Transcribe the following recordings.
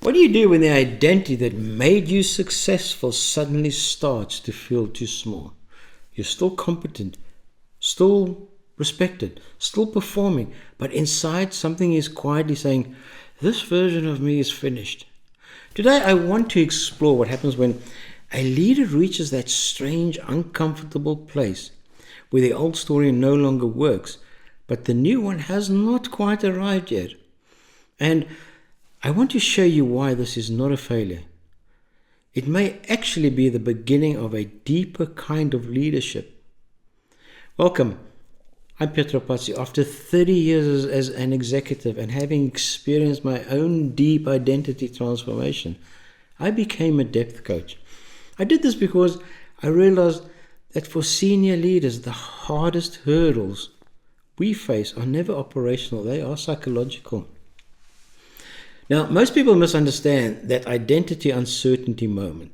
What do you do when the identity that made you successful suddenly starts to feel too small? You're still competent, still respected, still performing, but inside something is quietly saying, this version of me is finished. Today I want to explore what happens when a leader reaches that strange, uncomfortable place where the old story no longer works, but the new one has not quite arrived yet. And I want to show you why this is not a failure. It may actually be the beginning of a deeper kind of leadership. Welcome. I'm Pietro Pazzi. After 30 years as an executive and having experienced my own deep identity transformation, I became a depth coach. I did this because I realized that for senior leaders, the hardest hurdles we face are never operational, they are psychological. Now, most people misunderstand that identity uncertainty moment.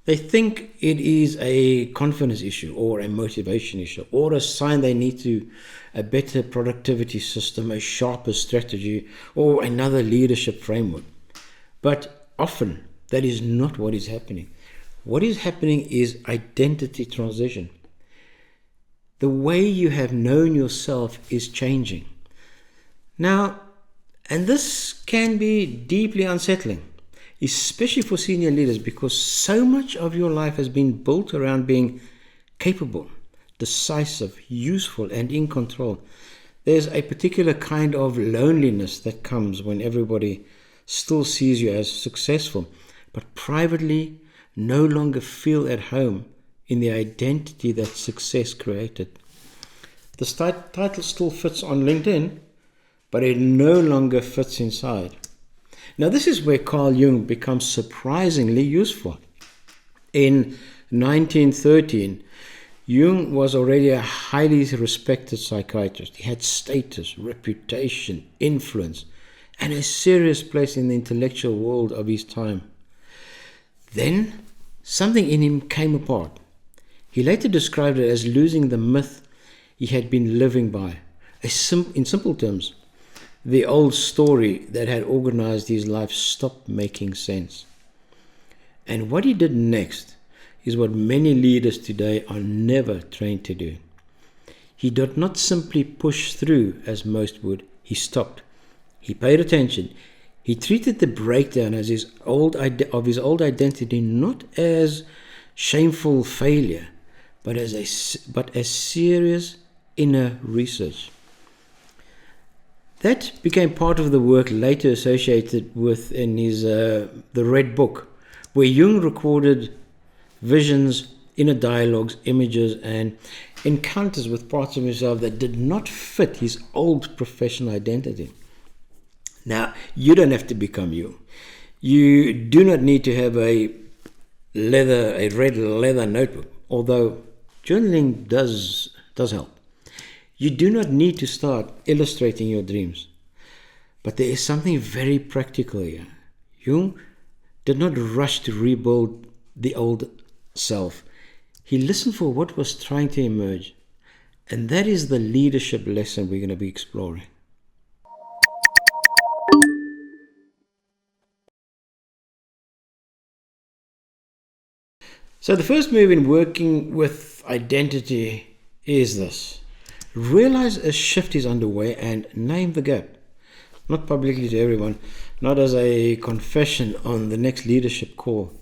They think it is a confidence issue or a motivation issue or a sign they need a better productivity system, a sharper strategy, or another leadership framework. But often that is not what is happening. What is happening is identity transition. The way you have known yourself is changing. Now, and this can be deeply unsettling, especially for senior leaders, because so much of your life has been built around being capable, decisive, useful, and in control. There's a particular kind of loneliness that comes when everybody still sees you as successful, but privately no longer feel at home in the identity that success created. The title still fits on LinkedIn, but it no longer fits inside. Now, this is where Carl Jung becomes surprisingly useful. In 1913, Jung was already a highly respected psychiatrist. He had status, reputation, influence, and a serious place in the intellectual world of his time. Then, something in him came apart. He later described it as losing the myth he had been living by. In simple terms, the old story that had organized his life stopped making sense. And what he did next is what many leaders today are never trained to do. He did not simply push through as most would. He stopped. He paid attention. He treated the breakdown as his old identity not as shameful failure, but as serious inner research. That became part of the work later associated with in his the Red Book, where Jung recorded visions, inner dialogues, images, and encounters with parts of himself that did not fit his old professional identity. Now, you don't have to become you. You do not need to have a red leather notebook, although journaling does help. You do not need to start illustrating your dreams. But there is something very practical here. Jung did not rush to rebuild the old self. He listened for what was trying to emerge. And that is the leadership lesson we're going to be exploring. So the first move in working with identity is this. Realize a shift is underway and name the gap. Not publicly to everyone, not as a confession on the next leadership call,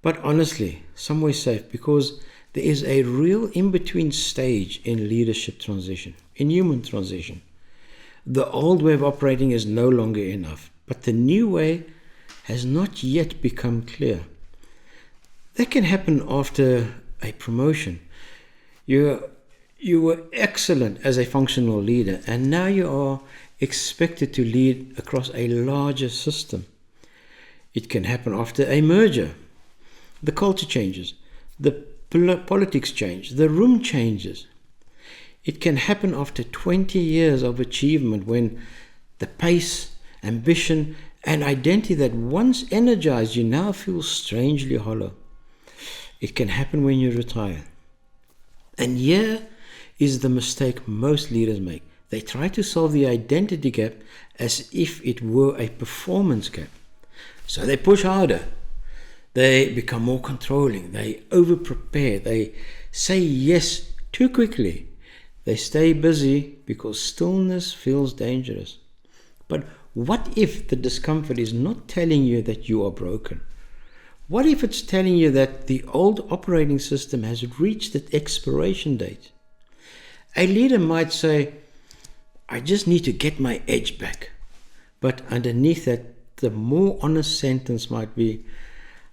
but honestly, somewhere safe, because there is a real in-between stage in leadership transition, in human transition. The old way of operating is no longer enough, but the new way has not yet become clear. That can happen after a promotion. You were excellent as a functional leader, and now you are expected to lead across a larger system. It can happen after a merger. The culture changes, the politics change, the room changes. It can happen after 20 years of achievement when the pace, ambition, and identity that once energized you now feels strangely hollow. It can happen when you retire. And here is the mistake most leaders make. They try to solve the identity gap as if it were a performance gap. So they push harder. They become more controlling. They over-prepare. They say yes too quickly. They stay busy because stillness feels dangerous. But what if the discomfort is not telling you that you are broken? What if it's telling you that the old operating system has reached its expiration date? A leader might say, I just need to get my edge back. But underneath that, the more honest sentence might be,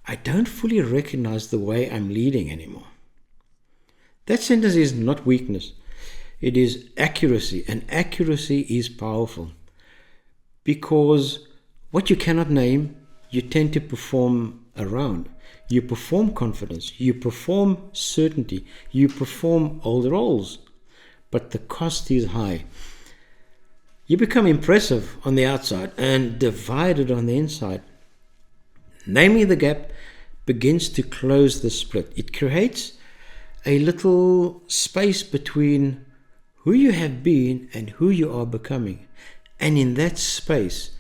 I don't fully recognize the way I'm leading anymore. That sentence is not weakness. It is accuracy, and accuracy is powerful. Because what you cannot name, you tend to perform around. You perform confidence, you perform certainty, you perform old roles. But the cost is high. You become impressive on the outside and divided on the inside. Naming the gap begins to close the split. It creates a little space between who you have been and who you are becoming. And in that space,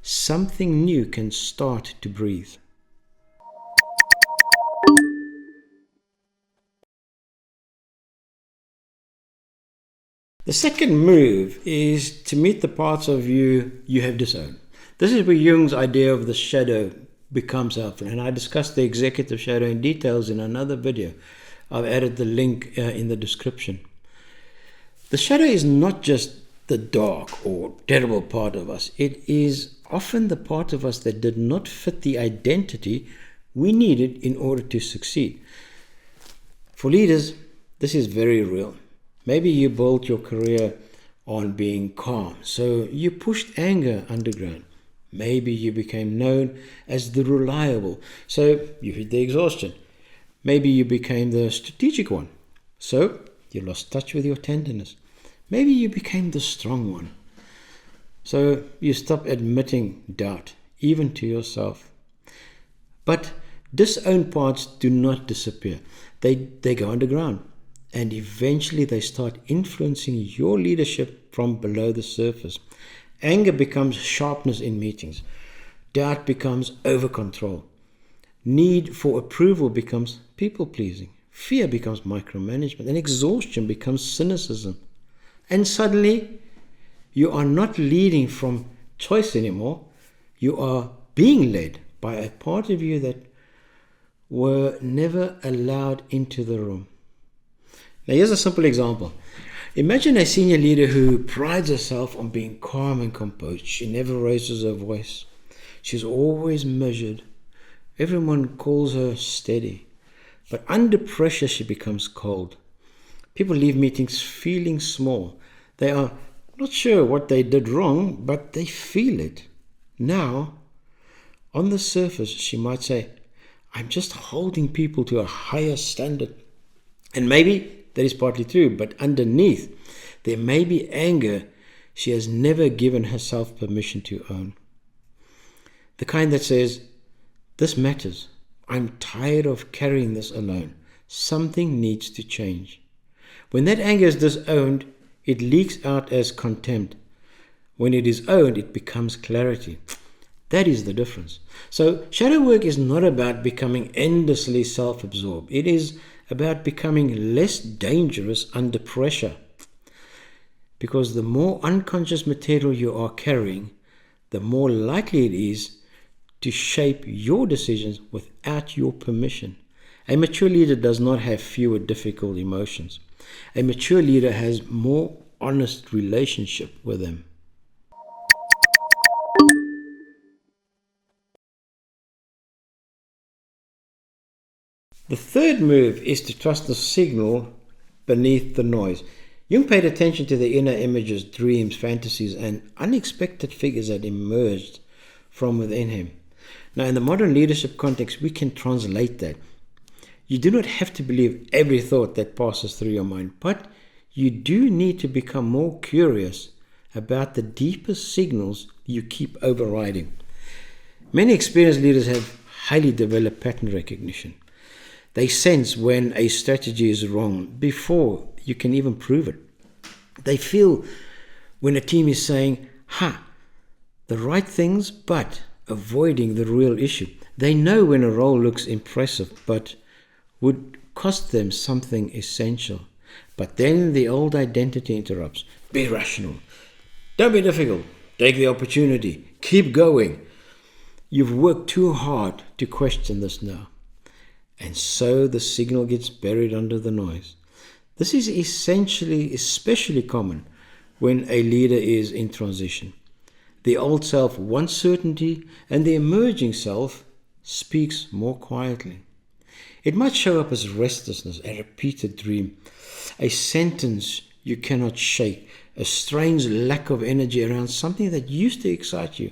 something new can start to breathe. The second move is to meet the parts of you have disowned. This is where Jung's idea of the shadow becomes helpful, and I discussed the executive shadow in details in another video. I've added the link in the description. The shadow is not just the dark or terrible part of us. It is often the part of us that did not fit the identity we needed in order to succeed. For leaders, this is very real. Maybe you built your career on being calm, so you pushed anger underground. Maybe you became known as the reliable, so you hit the exhaustion. Maybe you became the strategic one, so you lost touch with your tenderness. Maybe you became the strong one, so you stopped admitting doubt, even to yourself. But disowned parts do not disappear. They go underground. And eventually they start influencing your leadership from below the surface. Anger becomes sharpness in meetings. Doubt becomes over-control. Need for approval becomes people-pleasing. Fear becomes micromanagement. And exhaustion becomes cynicism. And suddenly, you are not leading from choice anymore. You are being led by a part of you that were never allowed into the room. Now, here's a simple example. Imagine a senior leader who prides herself on being calm and composed. She never raises her voice. She's always measured. Everyone calls her steady. But under pressure, she becomes cold. People leave meetings feeling small. They are not sure what they did wrong, but they feel it. Now, on the surface, she might say, I'm just holding people to a higher standard. And maybe that is partly true, but underneath, there may be anger she has never given herself permission to own. The kind that says, this matters. I'm tired of carrying this alone. Something needs to change. When that anger is disowned, it leaks out as contempt. When it is owned, it becomes clarity. That is the difference. So shadow work is not about becoming endlessly self-absorbed. It is about becoming less dangerous under pressure. Because the more unconscious material you are carrying, the more likely it is to shape your decisions without your permission. A mature leader does not have fewer difficult emotions. A mature leader has more honest relationship with them. The third move is to trust the signal beneath the noise. Jung paid attention to the inner images, dreams, fantasies, and unexpected figures that emerged from within him. Now, in the modern leadership context, we can translate that. You do not have to believe every thought that passes through your mind, but you do need to become more curious about the deeper signals you keep overriding. Many experienced leaders have highly developed pattern recognition. They sense when a strategy is wrong before you can even prove it. They feel when a team is saying, the right things, but avoiding the real issue. They know when a role looks impressive but would cost them something essential. But then the old identity interrupts. Be rational. Don't be difficult. Take the opportunity. Keep going. You've worked too hard to question this now. And so the signal gets buried under the noise. This is especially common when a leader is in transition. The old self wants certainty, and the emerging self speaks more quietly. It might show up as restlessness, a repeated dream, a sentence you cannot shake, a strange lack of energy around something that used to excite you,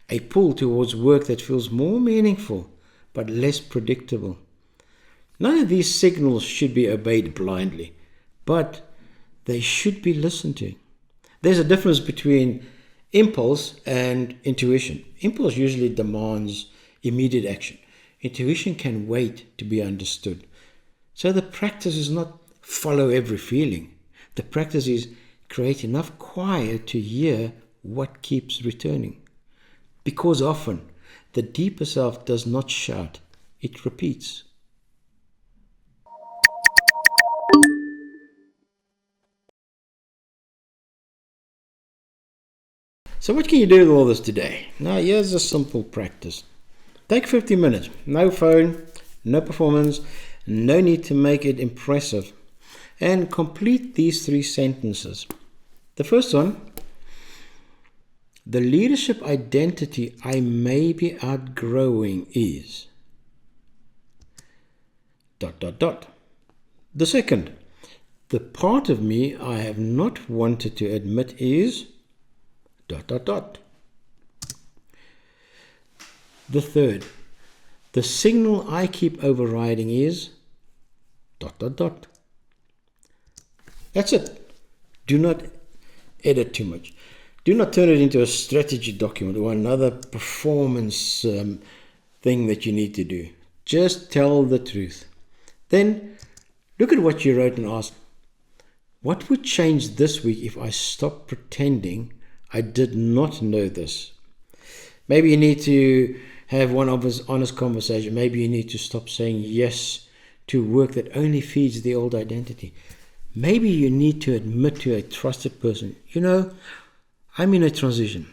a pull towards work that feels more meaningful but less predictable. None of these signals should be obeyed blindly, but they should be listened to. There's a difference between impulse and intuition. Impulse usually demands immediate action. Intuition can wait to be understood. So the practice is not follow every feeling. The practice is create enough quiet to hear what keeps returning. Because often the deeper self does not shout, it repeats. So what can you do with all this today? Now here's a simple practice. Take 50 minutes. No phone, no performance, no need to make it impressive. And complete these 3 sentences. The first one, the leadership identity I may be outgrowing is... ... The second, the part of me I have not wanted to admit is... ... The third, the signal I keep overriding is... ... That's it. Do not edit too much. Do not turn it into a strategy document or another performance thing that you need to do. Just tell the truth. Then look at what you wrote and ask, what would change this week if I stopped pretending I did not know this? Maybe you need to have one honest conversation. Maybe you need to stop saying yes to work that only feeds the old identity. Maybe you need to admit to a trusted person, I'm in a transition.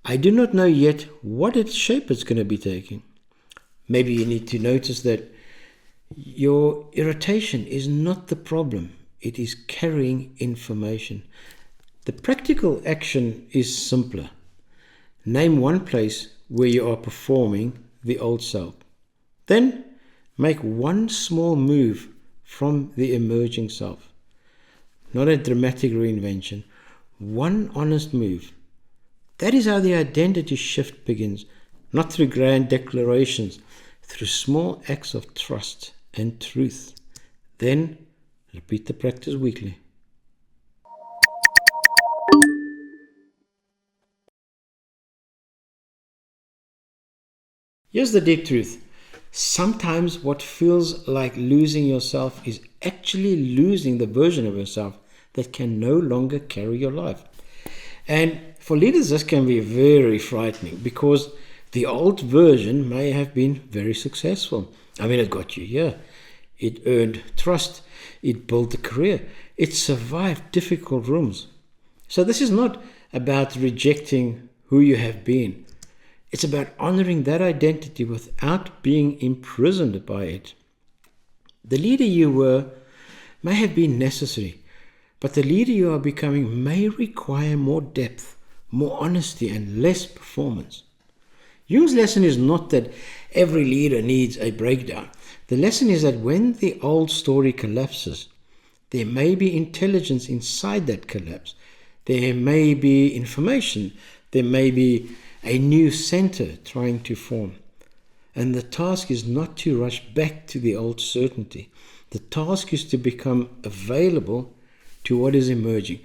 I do not know yet what shape it's going to be taking. Maybe you need to notice that your irritation is not the problem. It is carrying information. The practical action is simpler. Name one place where you are performing the old self. Then make one small move from the emerging self. Not a dramatic reinvention. One honest move. That is how the identity shift begins. Not through grand declarations, through small acts of trust and truth. Then repeat the practice weekly. Here's the deep truth. Sometimes what feels like losing yourself is actually losing the version of yourself that can no longer carry your life. And for leaders, this can be very frightening because the old version may have been very successful. It got you here. It earned trust. It built a career. It survived difficult rooms. So this is not about rejecting who you have been. It's about honoring that identity without being imprisoned by it. The leader you were may have been necessary, but the leader you are becoming may require more depth, more honesty, and less performance. Jung's lesson is not that every leader needs a breakdown. The lesson is that when the old story collapses, there may be intelligence inside that collapse. There may be information. There may be a new center trying to form. And the task is not to rush back to the old certainty. The task is to become available to what is emerging.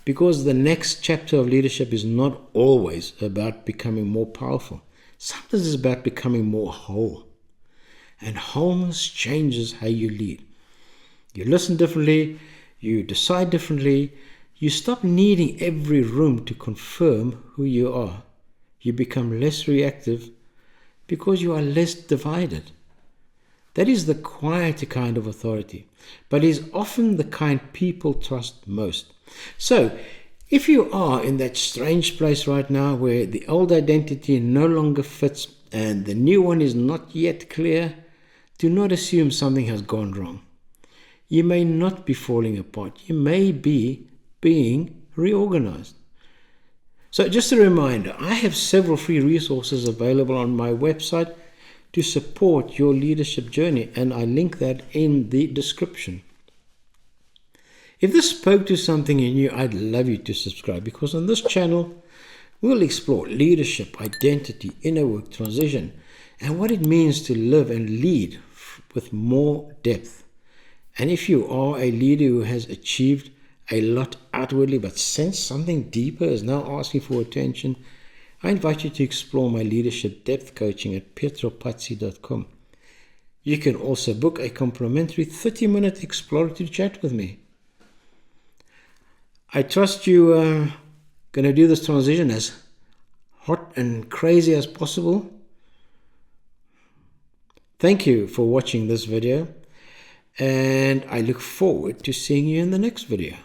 Because the next chapter of leadership is not always about becoming more powerful. Sometimes it's about becoming more whole. And wholeness changes how you lead. You listen differently. You decide differently. You stop needing every room to confirm who you are. You become less reactive because you are less divided. That is the quieter kind of authority, but is often the kind people trust most. So, if you are in that strange place right now where the old identity no longer fits and the new one is not yet clear, do not assume something has gone wrong. You may not be falling apart. You may be being reorganized. So just a reminder, I have several free resources available on my website to support your leadership journey, and I link that in the description. If this spoke to something in you, I'd love you to subscribe, because on this channel, we'll explore leadership, identity, inner work, transition, and what it means to live and lead with more depth. And if you are a leader who has achieved a lot outwardly but sense something deeper is now asking for attention, I invite you to explore my leadership depth coaching at pietropazzi.com. You can also book a complimentary 30-minute exploratory chat with me. I trust you are going to do this transition as hot and crazy as possible. Thank you for watching this video, and I look forward to seeing you in the next video.